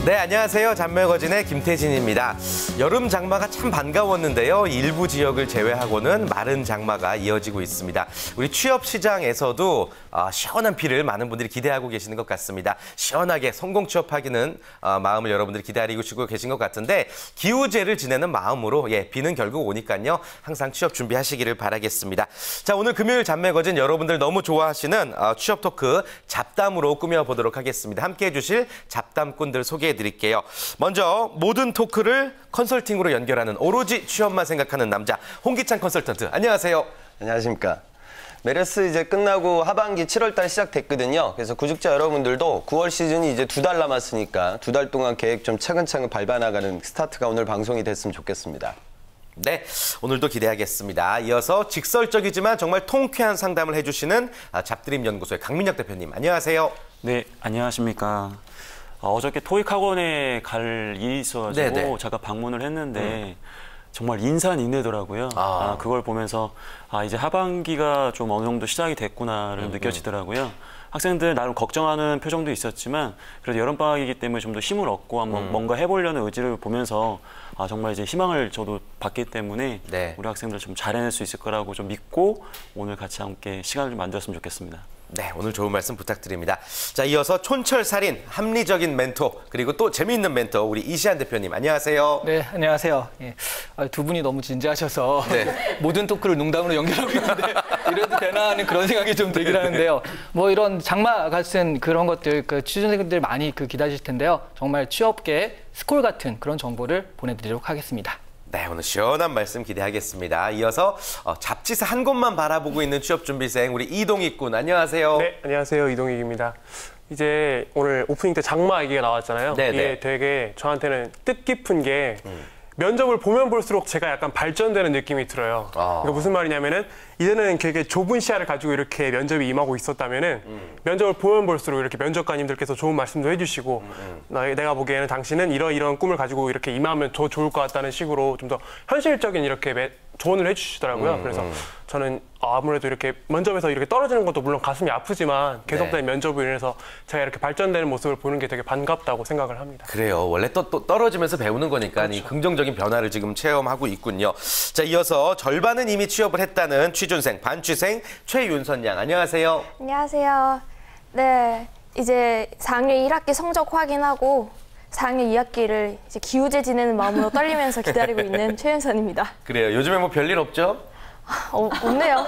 네, 안녕하세요. 잔매거진의 김태진입니다. 여름 장마가 참 반가웠는데요. 일부 지역을 제외하고는 마른 장마가 이어지고 있습니다. 우리 취업 시장에서도 시원한 비를 많은 분들이 기대하고 계시는 것 같습니다. 시원하게 성공 취업하기는 마음을 여러분들이 기다리고 계신 것 같은데 기우제를 지내는 마음으로 비는 결국 오니까요. 항상 취업 준비하시기를 바라겠습니다. 자, 오늘 금요일 잔매거진 여러분들 너무 좋아하시는 취업 토크 잡담으로 꾸며보도록 하겠습니다. 함께해 주실 잡담꾼들 소개해드릴게요. 먼저 모든 토크를 컨설팅으로 연결하는 오로지 취업만 생각하는 남자 홍기찬 컨설턴트. 안녕하세요. 안녕하십니까. 메르스 이제 끝나고 하반기 7월 달 시작됐거든요. 그래서 구직자 여러분들도 9월 시즌이 이제 2달 남았으니까 2달 동안 계획 좀 차근차근 밟아나가는 스타트가 오늘 방송이 됐으면 좋겠습니다. 네, 오늘도 기대하겠습니다. 이어서 직설적이지만 정말 통쾌한 상담을 해주시는 잡드림 연구소의 강민혁 대표님. 안녕하세요. 네, 안녕하십니까. 어저께 토익 학원에 갈 일이 있어가지고 네네. 제가 방문을 했는데 정말 인산인해더라고요. 그걸 보면서 이제 하반기가 좀 어느 정도 시작이 됐구나를 느껴지더라고요. 학생들 나름 걱정하는 표정도 있었지만 그래도 여름방학이기 때문에 좀 더 힘을 얻고 한번 뭔가 해보려는 의지를 보면서 정말 이제 희망을 저도 받기 때문에 네. 우리 학생들 좀 잘해낼 수 있을 거라고 좀 믿고 오늘 같이 함께 시간을 좀 만들었으면 좋겠습니다. 네, 오늘 좋은 말씀 부탁드립니다. 자, 이어서 촌철살인, 합리적인 멘토, 그리고 또 재미있는 멘토, 우리 이시안 대표님. 안녕하세요. 네, 안녕하세요. 예. 두 분이 너무 진지하셔서 네. 모든 토크를 농담으로 연결하고 있는데 이래도 되나 하는 그런 생각이 좀 들긴 하는데요. 뭐 이런 장마 같은 그런 것들, 취준생들 많이 기다리실 텐데요. 정말 취업계 스콜 같은 그런 정보를 보내드리도록 하겠습니다. 네, 오늘 시원한 말씀 기대하겠습니다. 이어서 잡지사 한 곳만 바라보고 있는 취업준비생 우리 이동익 군. 안녕하세요. 네, 안녕하세요. 이동익입니다. 이제 오늘 오프닝 때 장마 얘기가 나왔잖아요. 네네. 이게 되게 저한테는 뜻깊은 게 면접을 보면 볼수록 제가 약간 발전되는 느낌이 들어요. 그러니까 무슨 말이냐면은 이제는 되게 좁은 시야를 가지고 이렇게 면접이 임하고 있었다면은 면접을 보면 볼수록 이렇게 면접관님들께서 좋은 말씀도 해주시고 내가 보기에는 당신은 이런 꿈을 가지고 이렇게 임하면 더 좋을 것 같다는 식으로 좀 더 현실적인 이렇게 조언을 해주시더라고요. 그래서 저는 아무래도 이렇게 면접에서 이렇게 떨어지는 것도 물론 가슴이 아프지만 계속된 면접으로 인해서 제가 이렇게 발전되는 모습을 보는 게 되게 반갑다고 생각을 합니다. 그래요. 원래 또 떨어지면서 배우는 거니까 그렇죠. 이 긍정적인 변화를 지금 체험하고 있군요. 자, 이어서 절반은 이미 취업을 했다는 취준생, 반취생 최윤선 양. 안녕하세요. 안녕하세요. 네, 이제 4학년 1학기 성적 확인하고 4학년 2학기를 이제 기우제 지내는 마음으로 떨리면서 기다리고 있는 최윤선입니다. 그래요. 요즘에 뭐 별일 없죠? 없네요.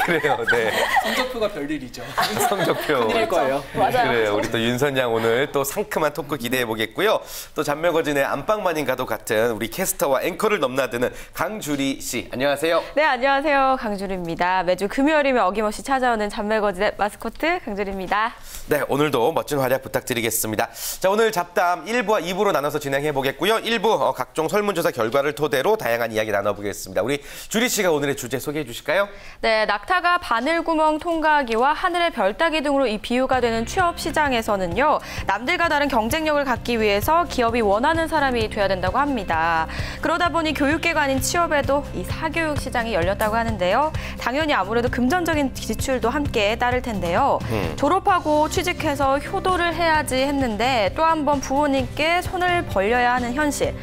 그래요. 네. 성적표가 별일이죠. 성적표. 큰일일 거예요. 맞아요. 그래요. 우리 또 윤선 양 오늘 또 상큼한 토크 기대해 보겠고요. 또 잔매거진의 안방마님과도 같은 우리 캐스터와 앵커를 넘나드는 강주리 씨. 안녕하세요. 네, 안녕하세요. 강주리입니다. 매주 금요일이면 어김없이 찾아오는 잔매거진의 마스코트 강주리입니다. 네, 오늘도 멋진 활약 부탁드리겠습니다. 자, 오늘 잡담 1부와 2부로 나눠서 진행해 보겠고요. 1부 각종 설문조사 결과를 토대로 다양한 이야기 나눠보겠습니다. 우리 주리 씨가 오늘의 주제 소개해 주실까요? 네, 낙타가 바늘구멍 통과하기와 하늘의 별 따기 등으로 이 비유가 되는 취업 시장에서는요. 남들과 다른 경쟁력을 갖기 위해서 기업이 원하는 사람이 돼야 된다고 합니다. 그러다 보니 교육계가 아닌 취업에도 이 사교육 시장이 열렸다고 하는데요. 당연히 아무래도 금전적인 지출도 함께 따를 텐데요. 졸업하고 취직해서 효도를 해야지 했는데 또 한 번 부모님께 손을 벌려야 하는 현실.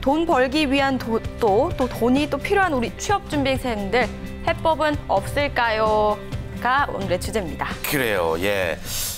돈 벌기 위한 또 돈이 또 필요한 우리 취업준비생들 해법은 없을까요?가 오늘의 주제입니다. 그래요. 예.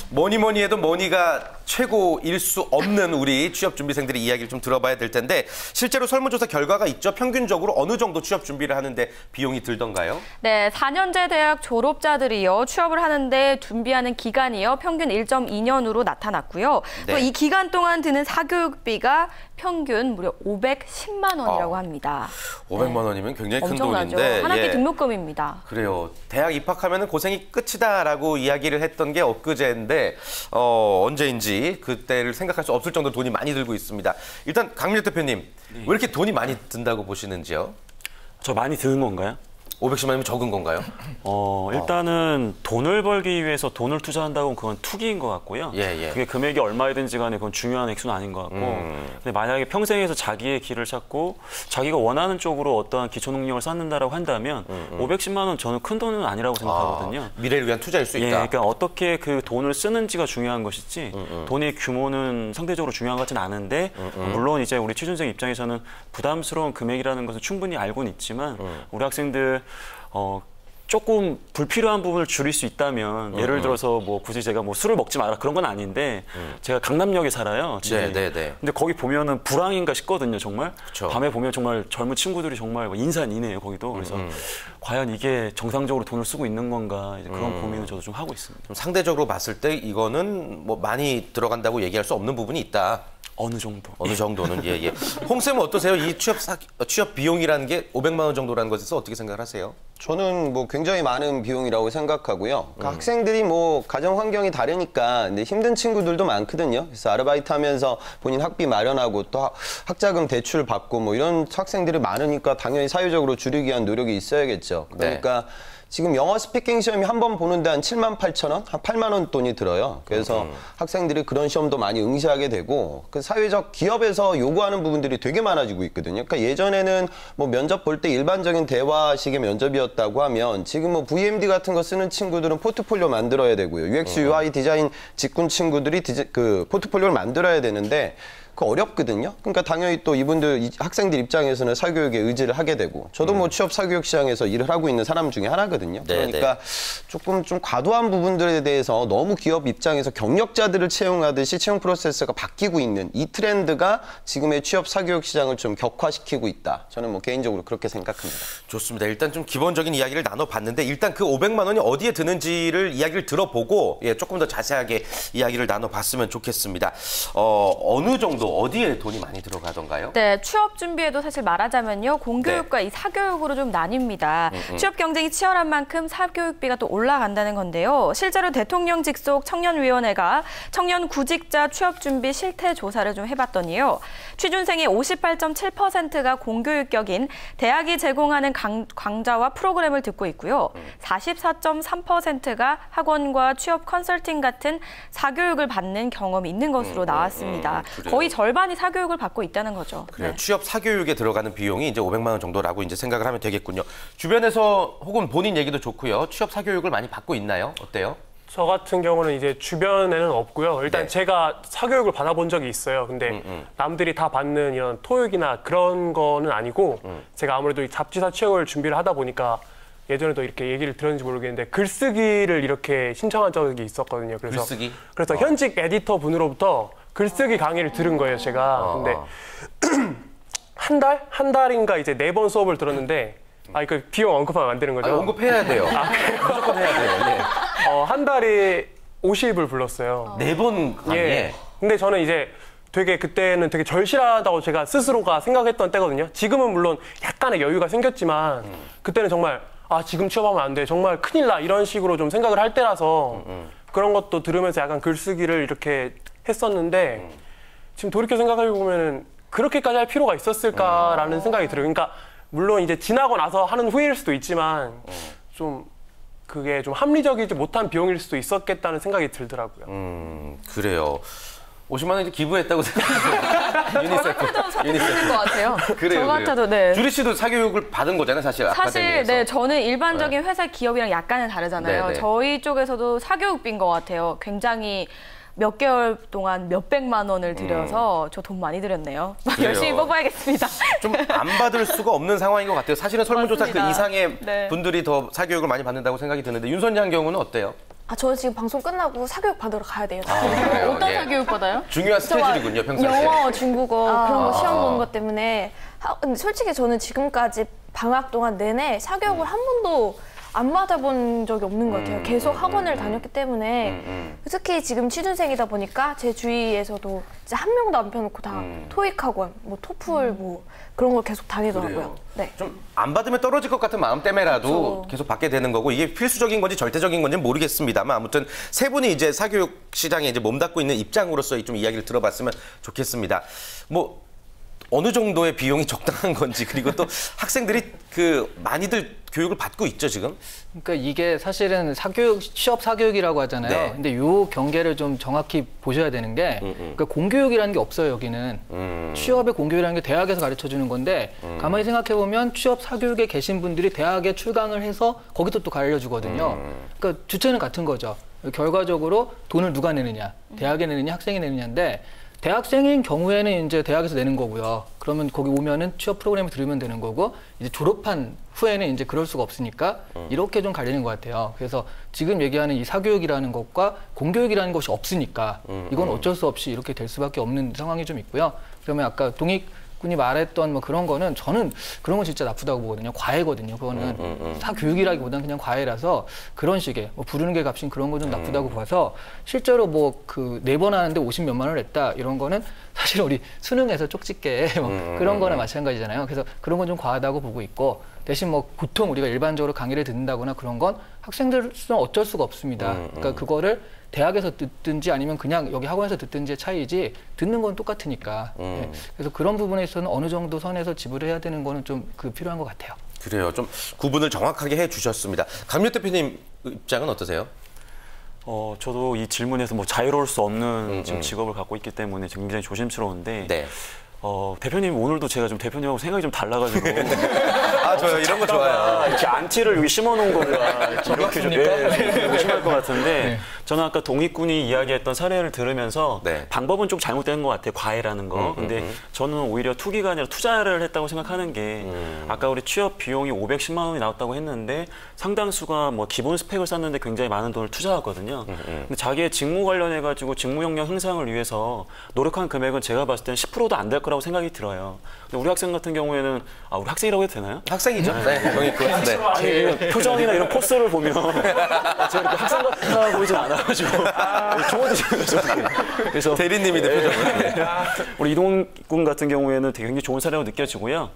뭐니 해도 머니가 최고일 수 없는 우리 취업준비생들의 이야기를 좀 들어봐야 될 텐데 실제로 설문조사 결과가 있죠. 평균적으로 어느 정도 취업 준비를 하는데 비용이 들던가요? 네, 4년제 대학 졸업자들이요. 취업을 하는데 준비하는 기간이요. 평균 1.2년으로 나타났고요. 네. 또 이 기간 동안 드는 사교육비가 평균 무려 510만 원이라고 합니다. 500만 원이면 굉장히 큰 엄청나죠. 돈인데. 한 학기 예. 등록금입니다. 그래요. 대학 입학하면 고생이 끝이다라고 이야기를 했던 게 엊그제인데 언제인지 그때를 생각할 수 없을 정도로 돈이 많이 들고 있습니다. 일단 강민혁 대표님, 왜 이렇게 돈이 많이 든다고 보시는지요? 저 많이 드는 건가요? 510만 원이면 적은 건가요? 일단은 돈을 벌기 위해서 돈을 투자한다고 그건 투기인 것 같고요. 예. 그게 금액이 얼마이든지 간에 그건 중요한 액수는 아닌 것 같고. 근데 만약에 평생에서 자기의 길을 찾고 자기가 원하는 쪽으로 어떠한 기초 능력을 쌓는다라고 한다면 510만 원 저는 큰 돈은 아니라고 생각하거든요. 미래를 위한 투자일 수 있다. 그러니까 어떻게 그 돈을 쓰는지가 중요한 것이지 돈의 규모는 상대적으로 중요한 것 같지는 않은데 물론 이제 우리 취준생 입장에서는 부담스러운 금액이라는 것은 충분히 알고는 있지만 우리 학생들 조금 불필요한 부분을 줄일 수 있다면 예를 들어서 뭐 굳이 제가 뭐 술을 먹지 마라 그런 건 아닌데 제가 강남역에 살아요. 집이. 근데 거기 보면은 불황인가 싶거든요. 정말 그쵸. 밤에 보면 정말 젊은 친구들이 정말 인산이네요. 거기도. 그래서 과연 이게 정상적으로 돈을 쓰고 있는 건가 이제 그런 고민을 저도 좀 하고 있습니다. 좀 상대적으로 봤을 때 이거는 뭐 많이 들어간다고 얘기할 수 없는 부분이 있다. 어느 정도. 어느 정도는 예. 홍 쌤은 어떠세요? 이 취업 비용이라는 게 500만 원 정도라는 것에서 어떻게 생각을 하세요? 저는 뭐 굉장히 많은 비용이라고 생각하고요. 그러니까 학생들이 뭐 가정 환경이 다르니까 근데 힘든 친구들도 많거든요. 그래서 아르바이트 하면서 본인 학비 마련하고 또 학자금 대출 받고 뭐 이런 학생들이 많으니까 당연히 사회적으로 줄이기 위한 노력이 있어야겠죠. 그러니까 지금 영어 스피킹 시험이 한 번 보는데 한 7만 8천 원, 한 8만 원 돈이 들어요. 그래서 학생들이 그런 시험도 많이 응시하게 되고 그 사회적 기업에서 요구하는 부분들이 되게 많아지고 있거든요. 그러니까 예전에는 뭐 면접 볼 때 일반적인 대화식의 면접이었다고 하면 지금 뭐 VMD 같은 거 쓰는 친구들은 포트폴리오 만들어야 되고요. UX, UI 디자인 직군 친구들이 그 포트폴리오를 만들어야 되는데 그 어렵거든요. 그러니까 당연히 또 이분들 학생들 입장에서는 사교육에 의지를 하게 되고 저도 뭐 취업 사교육 시장에서 일을 하고 있는 사람 중에 하나거든요. 그러니까 조금 좀 과도한 부분들에 대해서 너무 기업 입장에서 경력자들을 채용하듯이 채용 프로세스가 바뀌고 있는 이 트렌드가 지금의 취업 사교육 시장을 좀 격화시키고 있다. 저는 뭐 개인적으로 그렇게 생각합니다. 좋습니다. 일단 좀 기본적인 이야기를 나눠봤는데 일단 그 500만 원이 어디에 드는지를 이야기를 들어보고 조금 더 자세하게 이야기를 나눠봤으면 좋겠습니다. 어느 정도 어디에 돈이 많이 들어가던가요? 네, 취업 준비에도 사실 말하자면요. 공교육과 이 사교육으로 좀 나뉩니다. 취업 경쟁이 치열한 만큼 사교육비가 또 올라간다는 건데요. 실제로 대통령 직속 청년위원회가 청년 구직자 취업 준비 실태 조사를 좀 해봤더니요. 취준생의 58.7%가 공교육격인 대학이 제공하는 강좌와 프로그램을 듣고 있고요. 44.3%가 학원과 취업 컨설팅 같은 사교육을 받는 경험이 있는 것으로 나왔습니다. 거의 절반이 사교육을 받고 있다는 거죠. 그래요. 취업 사교육에 들어가는 비용이 이제 500만 원 정도라고 이제 생각을 하면 되겠군요. 주변에서 혹은 본인 얘기도 좋고요. 취업 사교육을 많이 받고 있나요? 어때요? 저 같은 경우는 이제 주변에는 없고요. 일단 제가 사교육을 받아본 적이 있어요. 근데 남들이 다 받는 이런 토익이나 그런 거는 아니고 제가 아무래도 이 잡지사 취업을 준비를 하다 보니까 예전에도 이렇게 얘기를 들었는지 모르겠는데 글쓰기를 이렇게 신청한 적이 있었거든요. 그래서 글쓰기? 그래서 현직 에디터 분으로부터 글쓰기 강의를 들은 거예요, 제가. 근데 한 달인가 이제 4번 수업을 들었는데 그 비용 언급하면 안 되는 거죠? 언급해야 돼요. 무조건 해야 돼요. 한 달에 50을 불렀어요. 4번 강의에? 근데 저는 이제 그때는 되게 절실하다고 제가 스스로가 생각했던 때거든요. 지금은 물론 약간의 여유가 생겼지만 그때는 정말 지금 취업하면 안 돼. 정말 큰일 나. 이런 식으로 좀 생각을 할 때라서 그런 것도 들으면서 약간 글쓰기를 이렇게 했었는데 지금 돌이켜 생각해보면 그렇게까지 할 필요가 있었을까라는 생각이 들어요. 그러니까 물론 이제 지나고 나서 하는 후회일 수도 있지만 좀 그게 좀 합리적이지 못한 비용일 수도 있었겠다는 생각이 들더라고요. 그래요. 50만 원 이제 기부했다고 생각해요. 유니세프. 것 같아요. 그래요. 저 같아도 네. 주리 씨도 사교육을 받은 거잖아요, 사실. 아카데미에서. 네, 저는 일반적인 회사 기업이랑 약간은 다르잖아요. 저희 쪽에서도 사교육비인 것 같아요. 굉장히 몇 개월 동안 몇백만 원을 들여서 저 돈 많이 들였네요. 열심히 뽑아야겠습니다. 좀 안 받을 수가 없는 상황인 것 같아요. 사실은 설문조사 그 맞습니다. 이상의 분들이 더 사교육을 많이 받는다고 생각이 드는데 윤선양 경우는 어때요? 저는 지금 방송 끝나고 사교육 받으러 가야 돼요. 그래요? 어떤 사교육 받아요? 중요한 스케줄이군요, 평상시에. 영어, 중국어 그런 거 시험 보는 것 때문에 근데 솔직히 저는 지금까지 방학 동안 내내 사교육을 한 번도 안 받아본 적이 없는 것 같아요. 계속 학원을 다녔기 때문에 특히 지금 취준생이다 보니까 제 주위에서도 이제 한 명도 안 펴놓고 다 토익 학원, 뭐 토플 뭐 그런 걸 계속 다니더라고요. 네. 좀 안 받으면 떨어질 것 같은 마음 때문에라도 계속 받게 되는 거고 이게 필수적인 건지 절대적인 건지는 모르겠습니다만 아무튼 세 분이 이제 사교육 시장에 이제 몸담고 있는 입장으로서 좀 이야기를 들어봤으면 좋겠습니다. 뭐 어느 정도의 비용이 적당한 건지 그리고 또 학생들이 많이들 교육을 받고 있죠 지금? 그러니까 이게 사실은 취업 사교육이라고 하잖아요. 네. 근데 요 경계를 좀 정확히 보셔야 되는 게 그러니까 공교육이라는 게 없어요 여기는. 취업의 공교육이라는 게 대학에서 가르쳐 주는 건데 가만히 생각해 보면 취업 사교육에 계신 분들이 대학에 출강을 해서 거기서 또 알려주거든요. 그러니까 주체는 같은 거죠. 결과적으로 돈을 누가 내느냐, 대학에 내느냐, 학생이 내느냐인데. 대학생인 경우에는 이제 대학에서 내는 거고요. 그러면 거기 오면은 취업 프로그램을 들으면 되는 거고, 이제 졸업한 후에는 이제 그럴 수가 없으니까 이렇게 좀 갈리는 것 같아요. 그래서 지금 얘기하는 이 사교육이라는 것과 공교육이라는 것이 없으니까 이건 어쩔 수 없이 이렇게 될 수밖에 없는 상황이 좀 있고요. 그러면 아까 동익군이 말했던 뭐 그런 거는 저는 그런 건 진짜 나쁘다고 보거든요. 과외거든요. 그거는 사교육이라기보다는 그냥 과외라서 그런 식의 뭐 부르는 게 값인 그런 거 좀 나쁘다고 봐서 실제로 뭐 4번 하는데 50몇만 원을 냈다 이런 거는 사실 우리 수능에서 쪽집게 뭐 그런 거나 마찬가지잖아요. 그래서 그런 건 좀 과하다고 보고 있고 대신 뭐 보통 우리가 일반적으로 강의를 듣는다거나 그런 건 학생들은 어쩔 수가 없습니다. 그러니까 그거를 대학에서 듣든지 아니면 그냥 여기 학원에서 듣든지의 차이지 듣는 건 똑같으니까. 네. 그래서 그런 부분에 있어서는 어느 정도 선에서 지불해야 되는 거는 좀 필요한 것 같아요. 그래요. 좀 구분을 정확하게 해주셨습니다. 강민호 대표님 입장은 어떠세요? 저도 이 질문에서 뭐 자유로울 수 없는 지금 직업을 갖고 있기 때문에 지금 굉장히 조심스러운데 네. 대표님 오늘도 제가 좀 대표님하고 생각이 좀 달라가지고 저요 이런 거 좋아요. 이렇게 안티를 여기 심어놓은 건가 이렇게 좀 의심할 것 같은데 네. 저는 아까 동익군이 이야기했던 사례를 들으면서 네. 방법은 좀 잘못된 것 같아요. 과외라는 거. 근데 저는 오히려 투기가 아니라 투자를 했다고 생각하는 게 아까 우리 취업 비용이 510만 원이 나왔다고 했는데 상당수가 뭐 기본 스펙을 쌓는데 굉장히 많은 돈을 투자하거든요. 근데 자기의 직무 관련해가지고 직무 역량 향상을 위해서 노력한 금액은 제가 봤을 때는 10%도 안 될 거라고 생각이 들어요. 근데 우리 학생 같은 경우에는 우리 학생이라고 해도 되나요? 학생이죠. 네, 동익군. 네. 아니, 표정이나 이런 포스를 보면 제가 이렇게 학생 같아 보이진 않아가지고 그래서 대리님이 표정은. 네. 우리 이동군 같은 경우에는 되게 굉장히 좋은 사례로 느껴지고요.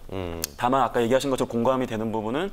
다만 아까 얘기하신 것처럼 공감이 되는 부분은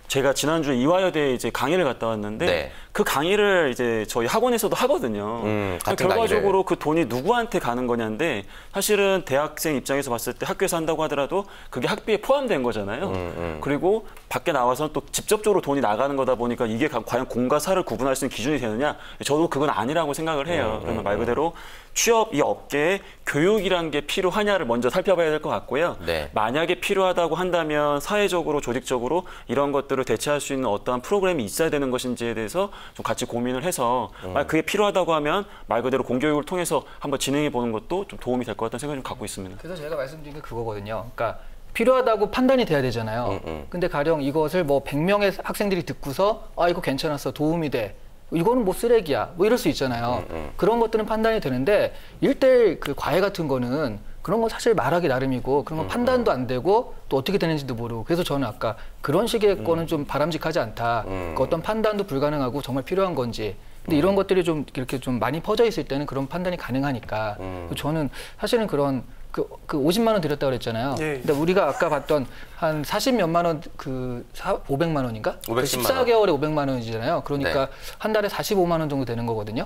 제가 지난주에 이화여대에 이제 강의를 갔다 왔는데 네. 그 강의를 이제 저희 학원에서도 하거든요. 같은 결과적으로 그 돈이 누구한테 가는 거냐인데 사실은 대학생 입장에서 봤을 때 학교에서 한다고 하더라도 그게 학비에 포함된 거잖아요. 그리고 밖에 나와서 또 직접적으로 돈이 나가는 거다 보니까 이게 과연 공과 사를 구분할 수 있는 기준이 되느냐? 저도 그건 아니라고 생각을 해요. 그러면 말 그대로 취업 이 업계에 교육이란 게 필요하냐를 먼저 살펴봐야 될 것 같고요. 네. 만약에 필요하다고 한다면 사회적으로 조직적으로 이런 것들을 대체할 수 있는 어떠한 프로그램이 있어야 되는 것인지에 대해서 좀 같이 고민을 해서 만약 그게 필요하다고 하면 말 그대로 공교육을 통해서 한번 진행해 보는 것도 좀 도움이 될 것 같다는 생각을 좀 갖고 있습니다. 그래서 제가 말씀드린 게 그거거든요. 그러니까 필요하다고 판단이 돼야 되잖아요. 근데 가령 이것을 뭐 100명의 학생들이 듣고서 이거 괜찮았어, 도움이 돼. 이거는 뭐 쓰레기야. 뭐 이럴 수 있잖아요. 그런 것들은 판단이 되는데 1:1 그 과외 같은 거는 그런 건 사실 말하기 나름이고 그런 건 판단도 안 되고 또 어떻게 되는지도 모르고 그래서 저는 아까 그런 식의 거는 좀 바람직하지 않다. 그 어떤 판단도 불가능하고 정말 필요한 건지. 근데 이런 것들이 좀 이렇게 좀 많이 퍼져 있을 때는 그런 판단이 가능하니까 저는 사실은 그런 그 50만 원 드렸다고 그랬잖아요. 예. 근데 우리가 아까 봤던 한 40몇만 원 500만 원인가? 510만 원. 14개월에 500만 원이잖아요. 그러니까 네. 한 달에 45만 원 정도 되는 거거든요.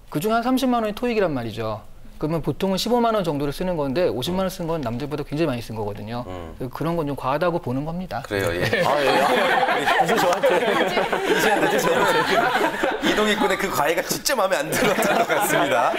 그중에 한 30만 원이 토익이란 말이죠. 그러면 보통은 15만 원 정도를 쓰는 건데 50만 원 쓴 건 남들보다 굉장히 많이 쓴 거거든요. 그런 건 좀 과하다고 보는 겁니다. 그래요. 예. 무슨 저한테 이동익군의 그 과외가 진짜 마음에 안 들었던 것 같습니다.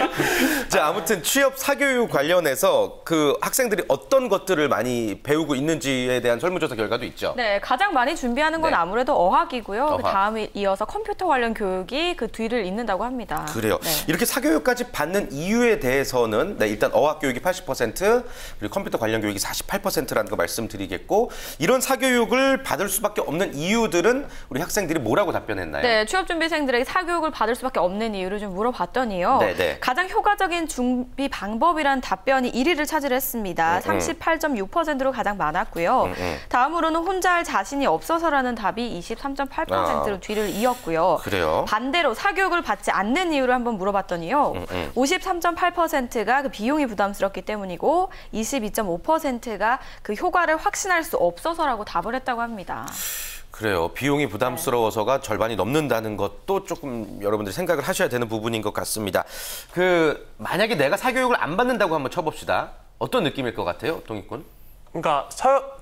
자, 아무튼 취업 사교육 관련해서 그 학생들이 어떤 것들을 많이 배우고 있는지에 대한 설문조사 결과도 있죠. 네, 가장 많이 준비하는 건 네. 아무래도 어학이고요. 어학. 그 다음에 이어서 컴퓨터 관련 교육이 그 뒤를 잇는다고 합니다. 그래요. 네. 이렇게 사교육까지 받는 이유에 대해서는 일단 어학 교육이 80% 그리고 컴퓨터 관련 교육이 48%라는 거 말씀드리겠고 이런 사교육을 받을 수밖에 없는 이유들은 우리 학생들이 뭐라고 답변했나요? 네, 취업준비생들에게 사교육을 받을 수밖에 없는 이유를 좀 물어봤더니요. 네네. 가장 효과적인 준비 방법이란 답변이 1위를 차지했습니다. 38.6%로 가장 많았고요. 다음으로는 혼자 할 자신이 없어서라는 답이 23.8%로 뒤를 이었고요. 그래요? 반대로 사교육을 받지 않는 이유를 한번 물어봤더니요. 53.8%가 그 비용이 부담스럽기 때문이고 22.5%가 그 효과를 확신할 수 없어서라고 답을 했다고 합니다. 그래요. 비용이 부담스러워서가 절반이 넘는다는 것도 조금 여러분들이 생각을 하셔야 되는 부분인 것 같습니다. 만약에 내가 사교육을 안 받는다고 한번 쳐봅시다. 어떤 느낌일 것 같아요, 동익군? 그러니까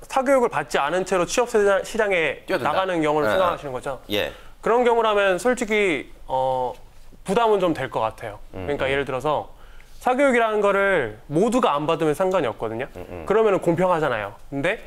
사교육을 받지 않은 채로 취업 시장에 뛰어든다. 나가는 경우를 생각하시는 거죠? 예. 그런 경우라면 솔직히 부담은 좀 될 것 같아요. 그러니까 예를 들어서 사교육이라는 거를 모두가 안 받으면 상관이 없거든요. 그러면 공평하잖아요. 근데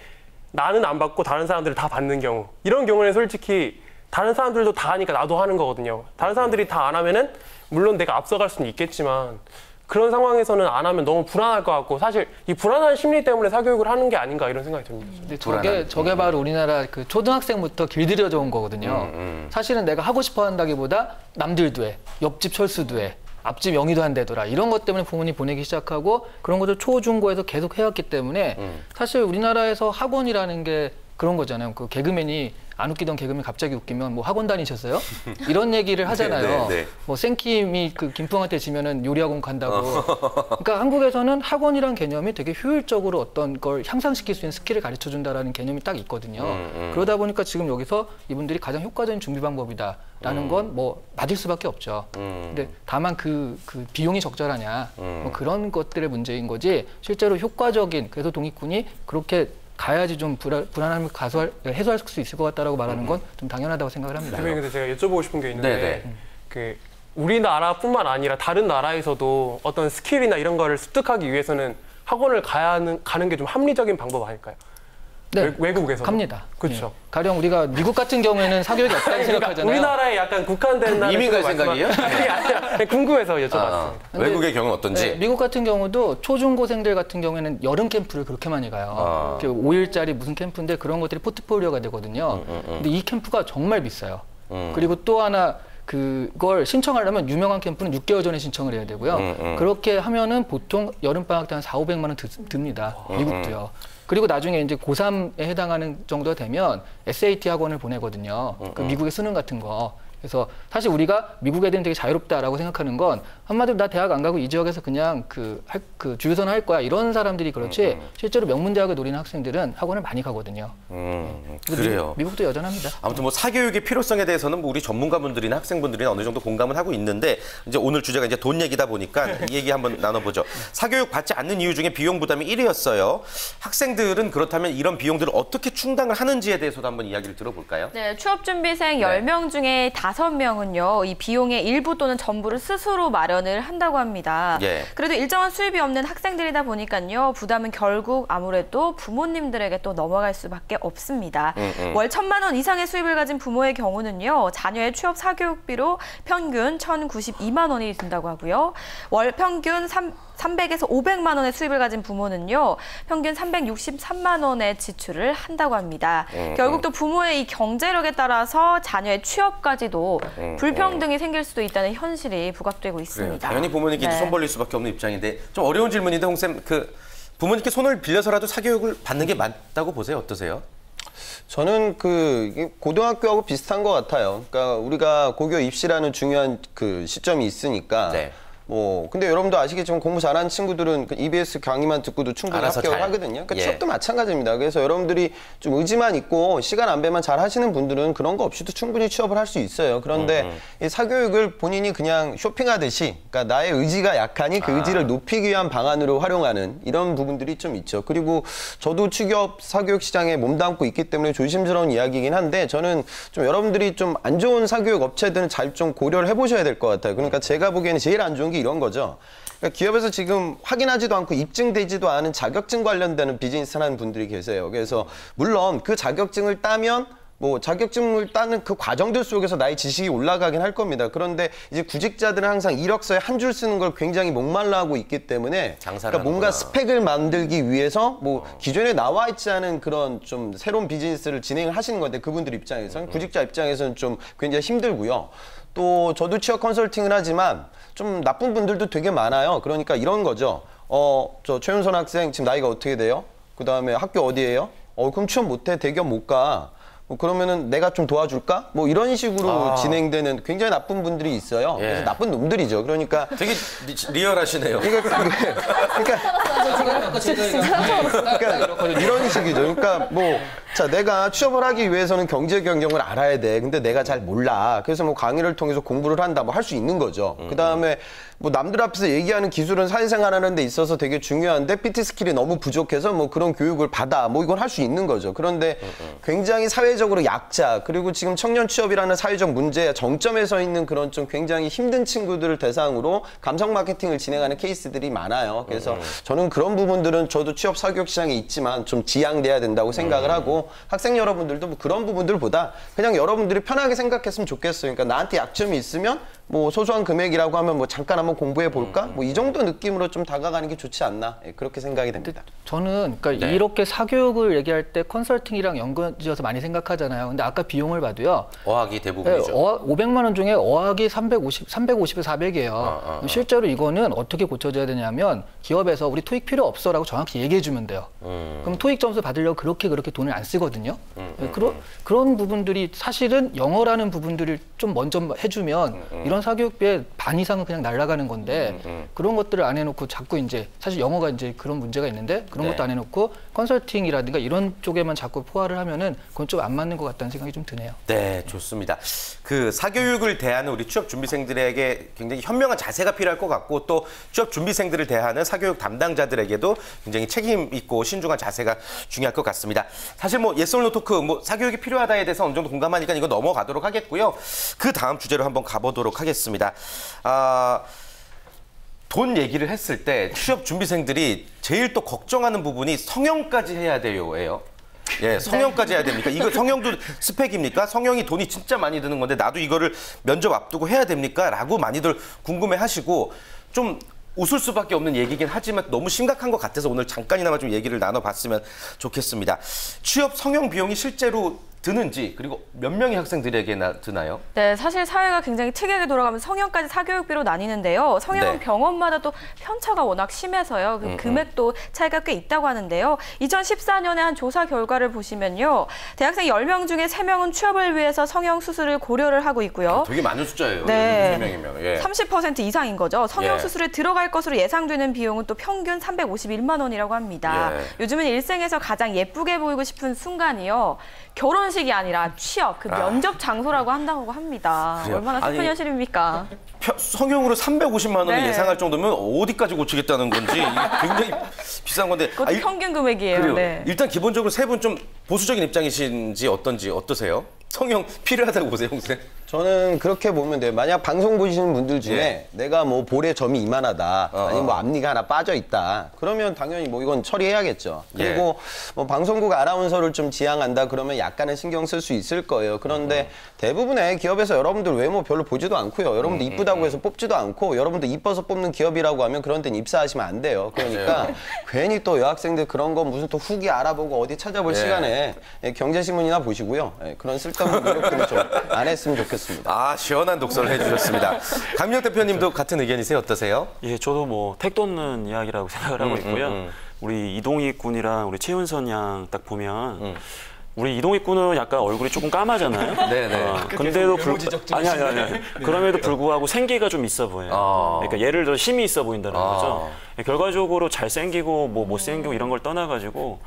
나는 안 받고 다른 사람들이 다 받는 경우, 이런 경우는 솔직히 다른 사람들도 다 하니까 나도 하는 거거든요. 다른 사람들이 다 안 하면은 물론 내가 앞서갈 수는 있겠지만 그런 상황에서는 안 하면 너무 불안할 것 같고, 사실 이 불안한 심리 때문에 사교육을 하는 게 아닌가 이런 생각이 듭니다. 근데 저게 바로 우리나라 그 초등학생부터 길들여져 온 거거든요. 사실은 내가 하고 싶어 한다기보다 남들도 해, 옆집 철수도 해, 앞집 영희도 한대더라, 이런 것 때문에 부모님 보내기 시작하고 그런 것을 초중고에서 계속 해왔기 때문에 사실 우리나라에서 학원이라는 게 그런 거잖아요. 그 개그맨이 안 웃기던 개그맨 갑자기 웃기면 뭐 학원 다니셨어요? 이런 얘기를 하잖아요. 네. 뭐 생킴이 그 김풍한테 지면은 요리학원 간다고. 그러니까 한국에서는 학원이란 개념이 되게 효율적으로 어떤 걸 향상시킬 수 있는 스킬을 가르쳐 준다라는 개념이 딱 있거든요. 그러다 보니까 지금 여기서 이분들이 가장 효과적인 준비 방법이다라는 건 뭐 맞을 수밖에 없죠. 근데 다만 그 비용이 적절하냐 뭐 그런 것들의 문제인 거지, 실제로 효과적인, 그래서 동익군이 그렇게 가야지 좀 불안함을 해소할 수 있을 것 같다라고 말하는 건 좀 당연하다고 생각을 합니다. 대표님, 근데 제가 여쭤보고 싶은 게 있는데, 네네. 그 우리나라뿐만 아니라 다른 나라에서도 어떤 스킬이나 이런 거를 습득하기 위해서는 학원을 가는 게 좀 합리적인 방법 아닐까요? 네, 외국에서 갑니다. 그렇죠. 예. 가령 우리가 미국 같은 경우에는 사교육이 없다고 생각하잖아요. 우리나라에 약간 국한된 이민 갈 생각이에요? 아니, 아니라 궁금해서 여쭤봤습니다. 외국의 경우는 어떤지? 네, 미국 같은 경우도 초중고생들 같은 경우에는 여름 캠프를 그렇게 많이 가요. 5일짜리 무슨 캠프인데 그런 것들이 포트폴리오가 되거든요. 근데 이 캠프가 정말 비싸요. 그리고 또 하나, 그걸 신청하려면 유명한 캠프는 6개월 전에 신청을 해야 되고요. 그렇게 하면은 보통 여름방학 때 한 4,500만 원 듭니다. 미국도요. 그리고 나중에 이제 고3에 해당하는 정도 되면 SAT 학원을 보내거든요. 그 미국의 수능 같은 거. 그래서 사실 우리가 미국 애들은 되게 자유롭다라고 생각하는 건, 한마디로 나 대학 안 가고 이 지역에서 그냥 그 주유소는 할 거야, 이런 사람들이 그렇지, 실제로 명문대학을 노리는 학생들은 학원을 많이 가거든요. 그래요. 미국도 여전합니다. 아무튼 뭐 사교육의 필요성에 대해서는 뭐 우리 전문가분들이나 학생분들이나 어느 정도 공감을 하고 있는데, 이제 오늘 주제가 이제 돈 얘기다 보니까 이 얘기 한번 나눠보죠. 사교육 받지 않는 이유 중에 비용 부담이 1위였어요. 학생들은 그렇다면 이런 비용들을 어떻게 충당을 하는지에 대해서도 한번 이야기를 들어볼까요? 네, 취업준비생 10명 중에 5명은요, 이 비용의 일부 또는 전부를 스스로 마련을 한다고 합니다. 예. 그래도 일정한 수입이 없는 학생들이다 보니까요, 부담은 결국 아무래도 부모님들에게 또 넘어갈 수밖에 없습니다. 월 1,000만 원 이상의 수입을 가진 부모의 경우는요, 자녀의 취업 사교육비로 평균 1,092만 원이 든다고 하고요. 월 평균 300에서 500만 원의 수입을 가진 부모는요, 평균 363만 원의 지출을 한다고 합니다. 결국 또 부모의 이 경제력에 따라서 자녀의 취업까지도 불평등이 생길 수도 있다는 현실이 부각되고 있습니다. 그래요. 당연히 부모님께 손 벌릴 수밖에 없는 입장인데, 좀 어려운 질문인데 홍쌤, 부모님께 손을 빌려서라도 사교육을 받는 게 맞다고 보세요? 어떠세요? 저는 고등학교하고 비슷한 것 같아요. 그러니까 우리가 고교 입시라는 중요한 그 시점이 있으니까. 네. 근데 여러분도 아시겠지만 공부 잘하는 친구들은 그 EBS 강의만 듣고도 충분히 합격을 하거든요. 그러니까 예. 취업도 마찬가지입니다. 그래서 여러분들이 좀 의지만 있고 시간 안배만 잘 하시는 분들은 그런 거 없이도 충분히 취업을 할 수 있어요. 그런데 이 사교육을 본인이 그냥 쇼핑하듯이, 그러니까 나의 의지가 약하니 그 의지를 높이기 위한 방안으로 활용하는 이런 부분들이 좀 있죠. 그리고 저도 취업 사교육 시장에 몸담고 있기 때문에 조심스러운 이야기이긴 한데, 저는 좀 여러분들이 좀 안 좋은 사교육 업체들은 잘 좀 고려를 해보셔야 될 것 같아요. 그러니까 제가 보기에는 제일 안 좋은 게 이런 거죠. 그러니까 기업에서 지금 확인하지도 않고 입증되지도 않은 자격증 관련되는 비즈니스 하는 분들이 계세요. 그래서 물론 그 자격증을 따면 자격증을 따는 그 과정들 속에서 나의 지식이 올라가긴 할 겁니다. 그런데 이제 구직자들은 항상 이력서에 한 줄 쓰는 걸 굉장히 목말라 하고 있기 때문에, 그러니까 뭔가 스펙을 만들기 위해서 기존에 나와 있지 않은 그런 좀 새로운 비즈니스를 진행을 하시는 건데, 그분들 입장에서는, 구직자 입장에서는 좀 굉장히 힘들고요. 또 저도 취업 컨설팅을 하지만 좀 나쁜 분들도 되게 많아요. 그러니까 이런 거죠. 저 최윤선 학생 지금 나이가 어떻게 돼요? 그다음에 학교 어디예요? 그럼 취업 못해, 대기업 못 가. 그러면은 내가 좀 도와줄까? 이런 식으로 진행되는 굉장히 나쁜 분들이 있어요. 예. 그래서 나쁜 놈들이죠. 그러니까 되게 리얼하시네요. 그러니까 이런 식이죠. 그러니까 자, 내가 취업을 하기 위해서는 경제 경영을 알아야 돼. 근데 내가 잘 몰라. 그래서 뭐 강의를 통해서 공부를 한다. 뭐 할 수 있는 거죠. 그다음에 뭐 남들 앞에서 얘기하는 기술은 사회생활하는 데 있어서 되게 중요한데 PT 스킬이 너무 부족해서 뭐 그런 교육을 받아. 뭐 이건 할 수 있는 거죠. 그런데 굉장히 사회적으로 약자, 그리고 지금 청년 취업이라는 사회적 문제 정점에 서 있는 그런 좀 굉장히 힘든 친구들을 대상으로 감성 마케팅을 진행하는 케이스들이 많아요. 그래서 저는 그런 부분들은 저도 취업 사교육 시장에 있지만 좀 지양돼야 된다고 생각을 하고, 학생 여러분들도 뭐 그런 부분들보다 그냥 여러분들이 편하게 생각했으면 좋겠어요. 그러니까 나한테 약점이 있으면 뭐 소소한 금액이라고 하면 뭐 잠깐 한번 공부해 볼까? 뭐 이 정도 느낌으로 좀 다가가는 게 좋지 않나? 예, 그렇게 생각이 됩니다. 저는 그러니까 이렇게 사교육을 얘기할 때 컨설팅이랑 연관지어서 많이 생각하잖아요. 근데 아까 비용을 봐도요. 어학이 대부분이죠. 500만 원 중에 어학이 350에서 400이에요. 실제로 이거는 어떻게 고쳐져야 되냐면 기업에서 우리 토익 필요 없어라고 정확히 얘기해 주면 돼요. 그럼 토익 점수 받으려고 그렇게 돈을 안 쓰거든요. 그런 부분들이 사실은 영어라는 부분들을 좀 먼저 해주면 이런 사교육비의 반 이상은 그냥 날아가는 건데 그런 것들을 안 해놓고 자꾸 이제 사실 영어가 이제 그런 문제가 있는데 그런 것도 안 해놓고 컨설팅이라든가 이런 쪽에만 자꾸 포화를 하면은 그건 좀 안 맞는 것 같다는 생각이 좀 드네요. 네, 좋습니다. 그 사교육을 대하는 우리 취업 준비생들에게 굉장히 현명한 자세가 필요할 것 같고, 또 취업 준비생들을 대하는 사교육 담당자들에게도 굉장히 책임 있고 신중한 자세가 중요할 것 같습니다. 사실 뭐 예스 올 노 토크, 뭐 사교육이 필요하다에 대해서 어느 정도 공감하니까 이거 넘어가도록 하겠고요. 그 다음 주제로 한번 가보도록 하겠습니다. 돈 얘기를 했을 때 취업 준비생들이 제일 또 걱정하는 부분이 성형까지 해야 돼요예요. 예, 성형까지 해야 됩니까? 이거 성형도 스펙입니까? 성형이 돈이 진짜 많이 드는 건데 나도 이거를 면접 앞두고 해야 됩니까? 라고 많이들 궁금해하시고, 좀 웃을 수밖에 없는 얘기긴 하지만 너무 심각한 것 같아서 오늘 잠깐이나마 좀 얘기를 나눠봤으면 좋겠습니다. 취업 성형 비용이 실제로 드는지, 그리고 몇 명의 학생들에게나 드나요? 네, 사실 사회가 굉장히 특이하게 돌아가면서 성형까지 사교육비로 나뉘는데요. 성형은 네. 병원마다 또 편차가 워낙 심해서요. 그 금액도 차이가 꽤 있다고 하는데요. 2014년에 한 조사 결과를 보시면요. 대학생 10명 중에 3명은 취업을 위해서 성형 수술을 고려를 하고 있고요. 되게 많은 숫자예요. 네. 3명이면. 예. 30% 이상인 거죠. 성형 예. 수술에 들어갈 것으로 예상되는 비용은 또 평균 351만 원이라고 합니다. 예. 요즘은 일생에서 가장 예쁘게 보이고 싶은 순간이요. 결혼식이 아니라 취업, 그 면접 장소라고 한다고 합니다. 그래요? 얼마나 슬픈 아니, 현실입니까? 성형으로 350만 원을 네. 예상할 정도면 어디까지 고치겠다는 건지 굉장히 비싼 건데. 그것도 평균 금액이에요. 그래요. 네. 일단 기본적으로 세 분 좀 보수적인 입장이신지 어떠세요? 성형 필요하다고 보세요, 홍 쌤? 저는 그렇게 보면 돼요. 만약 방송 보시는 분들 중에 예. 내가 뭐 볼에 점이 이만하다, 아니면 뭐 앞니가 하나 빠져 있다, 그러면 당연히 뭐 이건 처리해야겠죠. 그리고 뭐 방송국 아나운서를 좀 지향한다 그러면 약간은 신경 쓸 수 있을 거예요. 그런데 대부분의 기업에서 여러분들 외모 별로 보지도 않고요. 여러분들 이쁘다고 해서 뽑지도 않고, 여러분들 이뻐서 뽑는 기업이라고 하면 그런 데는 입사하시면 안 돼요. 그러니까 괜히 또 여학생들 그런 거 무슨 또 후기 알아보고 어디 찾아볼 시간에 경제신문이나 보시고요. 그런 쓸데없는 노력들은 좀 안 했으면 좋겠습니다. 아, 시원한 독서를 해주셨습니다. 강민혁 대표님도 같은 의견이세요? 어떠세요? 예, 저도 뭐 택도 없는 이야기라고 생각을 하고 있고요. 우리 이동익 군이랑 우리 최윤선 양 딱 보면 우리 이동익 군은 약간 얼굴이 조금 까마잖아요. 네네. 근데도 아니. 그럼에도 불구하고 생기가 좀 있어 보여요. 그러니까 예를 들어 힘이 있어 보인다는 거죠. 결과적으로 잘생기고 뭐 못생기고 이런 걸 떠나가지고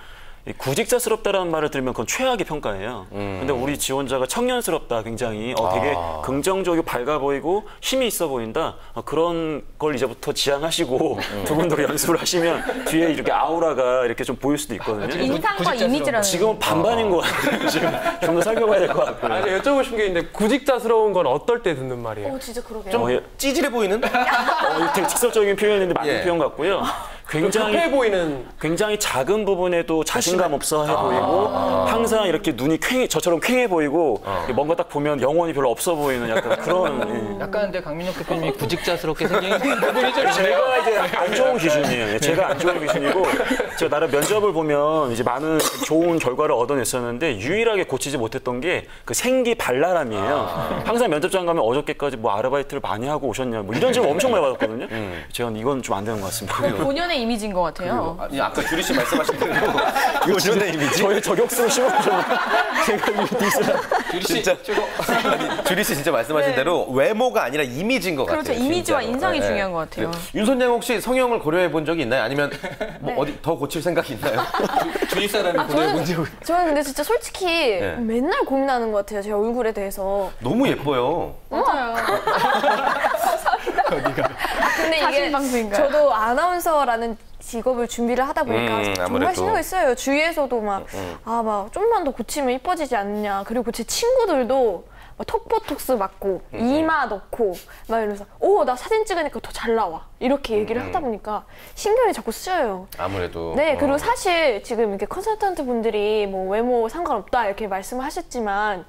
구직자스럽다라는 말을 들으면 그건 최악의 평가예요. 근데 우리 지원자가 청년스럽다, 굉장히 되게 긍정적이고 밝아 보이고 힘이 있어 보인다. 그런 걸 이제부터 지향하시고 두 분도 연습을 하시면 뒤에 이렇게 아우라가 이렇게 좀 보일 수도 있거든요. 인상과 이미지라는. 지금은 반반인 것 같아요. 지금 좀 더 살펴봐야 될 것 같고요. 아니, 여쭤보고 싶은 게 있는데 구직자스러운 건 어떨 때 듣는 말이에요? 진짜 그러게요. 좀 찌질해 보이는? 되게 직설적인 표현인데 맞는 표현 같고요. 급해 보이는. 굉장히 작은 부분에도 자신감 없어 해 보이고, 항상 이렇게 눈이 저처럼 퀭해 보이고, 뭔가 딱 보면 영혼이 별로 없어 보이는 약간 그런. 약간 근데 강민혁 대표님이 구직자스럽게 생긴 분들이 좀 제가 이제 안 좋은 기준이에요. 제가 안 좋은 기준이고, 제가 나름 면접을 보면 이제 많은 좋은 결과를 얻어냈었는데 유일하게 고치지 못했던 게 그 생기 발랄함이에요. 항상 면접장 가면 어저께까지 뭐 아르바이트를 많이 하고 오셨냐, 뭐 이런 질문 엄청 많이 받았거든요. 제가 이건 좀 안 되는 것 같습니다. 본연의 이미지인 것 같아요. 아니, 아까 주리 씨 말씀하신 대로 요즘의 이미지. 저의 저격수로 심어줘. 제가 이 디스를. 진짜 아니, 주리 씨 진짜 말씀하신 대로 외모가 아니라 이미지인 것 그렇죠. 같아요. 이미지와 진짜로. 인상이 중요한 것 같아요. 윤선양 혹시 성형을 고려해 본 적이 있나요? 아니면 뭐 어디 더 고칠 생각이 있나요? 주위 사람이 고려해본 적이 저는 근데 진짜 솔직히 맨날 고민하는 것 같아요. 제 얼굴에 대해서. 너무 예뻐요. 맞아요. 근데 사진 이게 방송인가요? 저도 아나운서라는 직업을 준비를 하다 보니까 정말 아무래도. 신경 있어요. 주위에서도 막 좀만 더 고치면 이뻐지지 않냐. 그리고 제 친구들도 막 톡보톡스 맞고 이마 넣고 막 이러면서 나 사진 찍으니까 더 잘 나와. 이렇게 얘기를 하다 보니까 신경이 자꾸 쓰여요. 아무래도. 네, 그리고 사실 지금 이렇게 컨설턴트 분들이 뭐 외모 상관없다 이렇게 말씀을 하셨지만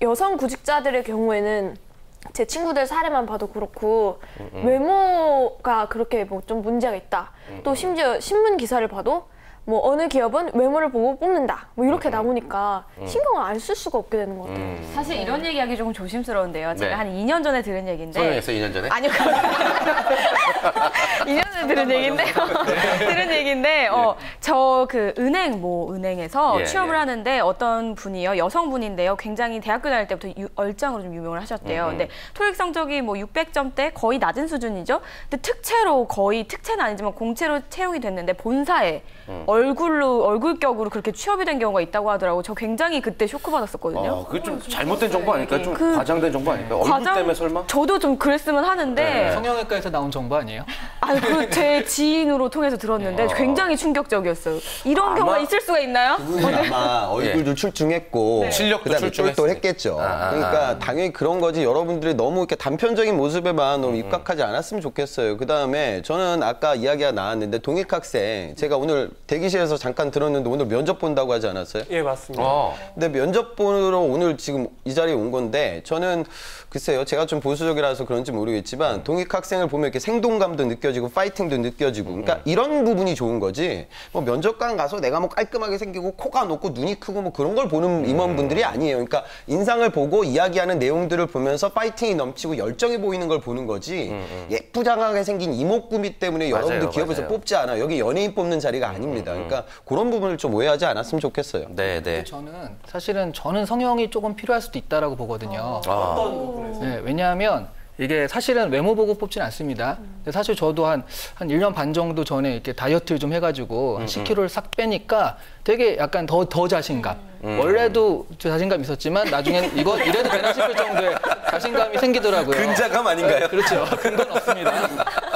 여성 구직자들의 경우에는 제 친구들 사례만 봐도 그렇고 외모가 그렇게 뭐 좀 문제가 있다. 또 심지어 신문 기사를 봐도 뭐 어느 기업은 외모를 보고 뽑는다. 뭐 이렇게 나오니까 신경을 안 쓸 수가 없게 되는 것 같아요. 사실 이런 얘기하기 조금 조심스러운데요. 제가 네. 한 2년 전에 들은 얘기인데. 성형했어요, 2년 전에? 아니요. 2년 전에 들은 얘기인데요. 들은 얘기인데, 저 그 은행에서 예, 취업을 예. 하는데 어떤 분이요, 여성분인데요. 굉장히 대학교 다닐 때부터 얼짱으로 좀 유명을 하셨대요. 근데 토익 성적이 뭐 600점대 거의 낮은 수준이죠. 근데 특채는 아니지만 공채로 채용이 됐는데 본사에 얼굴격으로 그렇게 취업이 된 경우가 있다고 하더라고요. 저 굉장히 그때 쇼크 받았었거든요. 그게 좀 잘못된 정보 아닐까요? 좀 과장된 정보 아닐까요? 얼굴 과장- 때문에 설마? 저도 좀 그랬으면 하는데 성형외과에서 나온 정보 아니에요? 아니, 제 지인으로 통해서 들었는데 굉장히 충격적이었어요. 이런 경우가 있을 수가 있나요? 그분은 아마 얼굴도 출중했고 실력도 그다음에 출중했으니까. 똘똘했겠죠. 그러니까 당연히 그런 거지. 여러분들이 너무 이렇게 단편적인 모습에만 너무 입각하지 않았으면 좋겠어요. 그다음에 저는 아까 이야기가 나왔는데 동익학생 제가 오늘 대기실에서 잠깐 들었는데 오늘 면접 본다고 하지 않았어요? 예, 맞습니다. 근데 면접 보러 오늘 지금 이 자리에 온 건데 저는 글쎄요, 제가 좀 보수적이라서 그런지 모르겠지만 동익학생을 보면 이렇게 생동감도 느껴지고 파이팅도 느껴지고 그러니까 이런 부분이 좋은 거지 뭐 면접관 가서 내가 뭐 깔끔하게 생기고 코가 높고 눈이 크고 뭐 그런 걸 보는 임원분들이 아니에요. 그러니까 인상을 보고 이야기하는 내용들을 보면서 파이팅이 넘치고 열정이 보이는 걸 보는 거지 예쁘장하게 생긴 이목구비 때문에 여러분들 맞아요, 기업에서 맞아요. 뽑지 않아요. 여기 연예인 뽑는 자리가 아닙니다. 그러니까 그런 부분을 좀 오해하지 않았으면 좋겠어요. 네, 네. 저는 성형이 조금 필요할 수도 있다라고 보거든요. 네, 왜냐하면 이게 사실은 외모 보고 뽑지는 않습니다. 근데 사실 저도 한 1년 반 정도 전에 이렇게 다이어트를 좀 해가지고 한 10kg를 싹 빼니까 되게 약간 더 자신감. 원래도 저 자신감 있었지만 나중엔 이래도 되나 싶을 정도의 자신감이 생기더라고요. 근자감 아닌가요? 네, 그렇죠. 근거는 없습니다.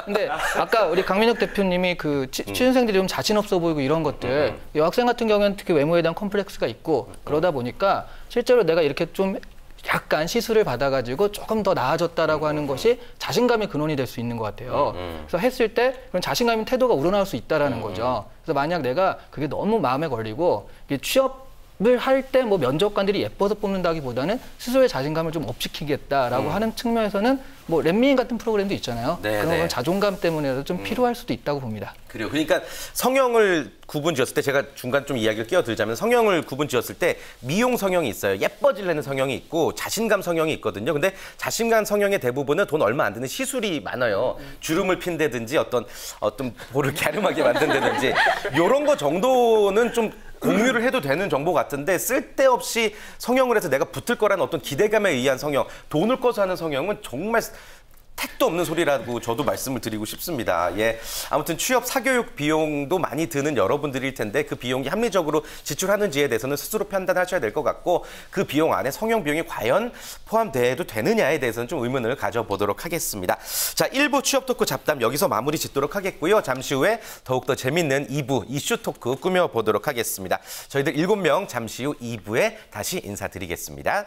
근데 아까 우리 강민혁 대표님이 그 취준생들이 좀 자신 없어 보이고 이런 것들 여학생 같은 경우에는 특히 외모에 대한 컴플렉스가 있고 그러다 보니까 실제로 내가 이렇게 좀 약간 시술을 받아가지고 조금 더 나아졌다라고 하는 것이 자신감의 근원이 될 수 있는 것 같아요. 그래서 했을 때 그런 자신감의 태도가 우러나올 수 있다라는 거죠. 그래서 만약 내가 그게 너무 마음에 걸리고 취업을 할 때 뭐 면접관들이 예뻐서 뽑는다기보다는 스스로의 자신감을 좀 업시키겠다라고 하는 측면에서는 뭐 렛미인 같은 프로그램도 있잖아요. 네, 그런 네. 건 자존감 때문에라도 좀 필요할 수도 있다고 봅니다. 그래요. 그러니까 성형을 구분 지었을 때 제가 중간 좀 이야기를 끼어들자면 성형을 구분 지었을 때 미용 성형이 있어요. 예뻐지려는 성형이 있고 자신감 성형이 있거든요. 근데 자신감 성형의 대부분은 돈 얼마 안 드는 시술이 많아요. 주름을 핀다든지 어떤 볼을 갸름하게 만든다든지 이런 거 정도는 좀 공유를 해도 되는 정보 같은데 쓸데없이 성형을 해서 내가 붙을 거라는 어떤 기대감에 의한 성형, 돈을 꺼서 하는 성형은 정말 택도 없는 소리라고 저도 말씀을 드리고 싶습니다. 예, 아무튼 취업 사교육 비용도 많이 드는 여러분들일 텐데 그 비용이 합리적으로 지출하는지에 대해서는 스스로 판단하셔야 될 것 같고 그 비용 안에 성형 비용이 과연 포함돼도 되느냐에 대해서는 좀 의문을 가져보도록 하겠습니다. 자, 1부 취업 토크 잡담 여기서 마무리 짓도록 하겠고요. 잠시 후에 더욱더 재밌는 2부 이슈 토크 꾸며보도록 하겠습니다. 저희들 7명 잠시 후 2부에 다시 인사드리겠습니다.